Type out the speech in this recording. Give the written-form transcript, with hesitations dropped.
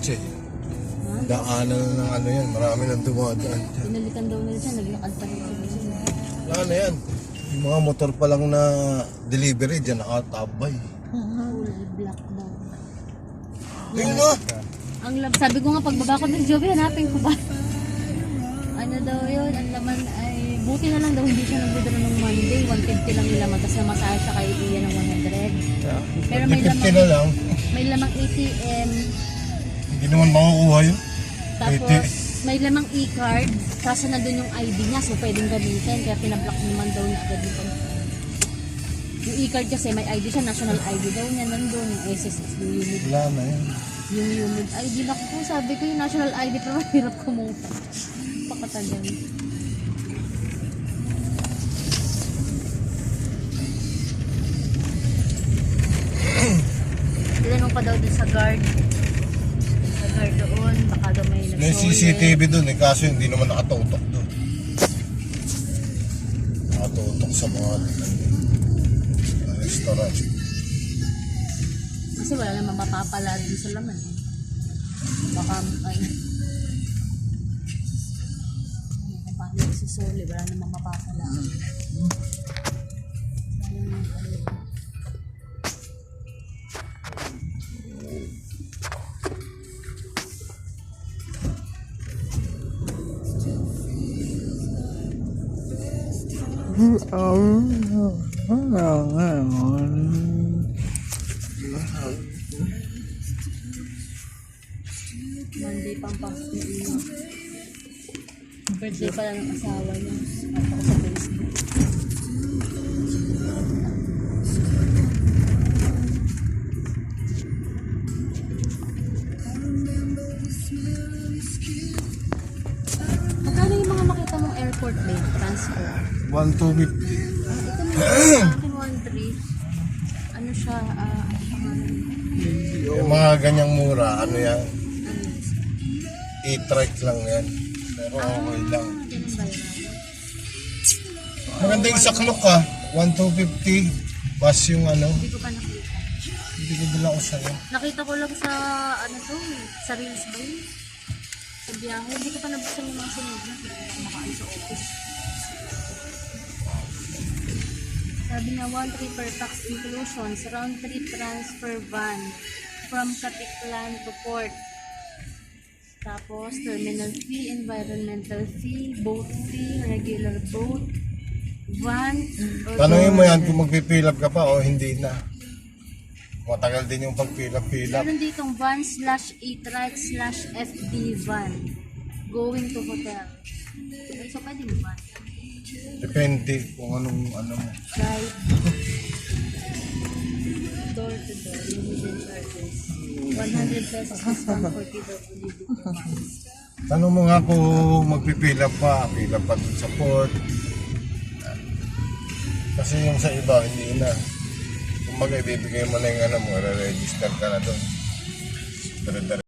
kotse. Daanan ng ano yan, marami nang dumadaan. Pinalikan daw nila siya, naglakad pa rin siya. Wala na yan. Yung mga motor pa lang na delivery dyan nakatabay. Full black daw. Tingnan mo! Ang sabi ko nga pagbaba ko ng Joby, hanapin ko ba? Ano daw yun, ang laman ay, buti na lang daw hindi siya nag-withdraw ng Monday, 150 lang nila, tapos namasahe siya kay Iya ng 100. Pero may 50 lamang, na lang. may lamang ATM, Hindi naman makukuha yun. tapos may lamang e-card, kaso nandun yung ID niya, so pwedeng gamitin, kaya pinablock naman daw niya agad yung yung e-card kasi may ID siya, national ID daw niya nandun, yung SSS, yung unit. Wala na yan. Yung unit ID, naku po, sabi ko yung national ID pero mahirap kumuha. Pakatagal. Tinanong pa daw din sa guard. Sa guard doon, baka daw may May CCTV dun eh, kaso hindi naman nakatutok dun. Nakatutok sa mga restaurant. Kasi wala naman mapapala din sa laman. Baka ay paano si Soli, wala naman mapapala. Monday pang pasok ni Ina. Birthday pala ng asawa niya. At ako sa Facebook. Magkano yung mga makita mong airport lane transfer? 1,250. Ito na yung akin 1,300. Ano siya? Yung mga ganyang mura, ano yan? E-trike lang yan. Pero okay lang. Ganun ba yun? Maganda yung saklok ka. 1,250. Bas yung ano. Hindi ko pa nakita. Hindi ko dala ko sa'yo. Nakita ko lang sa ano to, sa Reels ba yun? Sa biyahe. Hindi ko pa nabuksan yung mga sunod na. Hindi ko makaano sa office. Sabi na 1,300 per tax inclusions, round trip transfer van from Katiklan to port. Tapos terminal fee, environmental fee, boat fee, regular boat, van. Tanungin mo yan kung magpipilap ka pa o hindi na. Matagal din yung pagpilap-pilap. Meron ditong van/e-trike/FD van going to hotel. So pwede mo ba? Depende kung anong ano mo. Right. Door to door, limited charges. 100 pesos discount for PWD. Tanong mo nga kung magpipilap pa dun sa port. Kasi yung sa iba, hindi na. Kung ibibigay mo na yung ano mo, re-register ka na dun.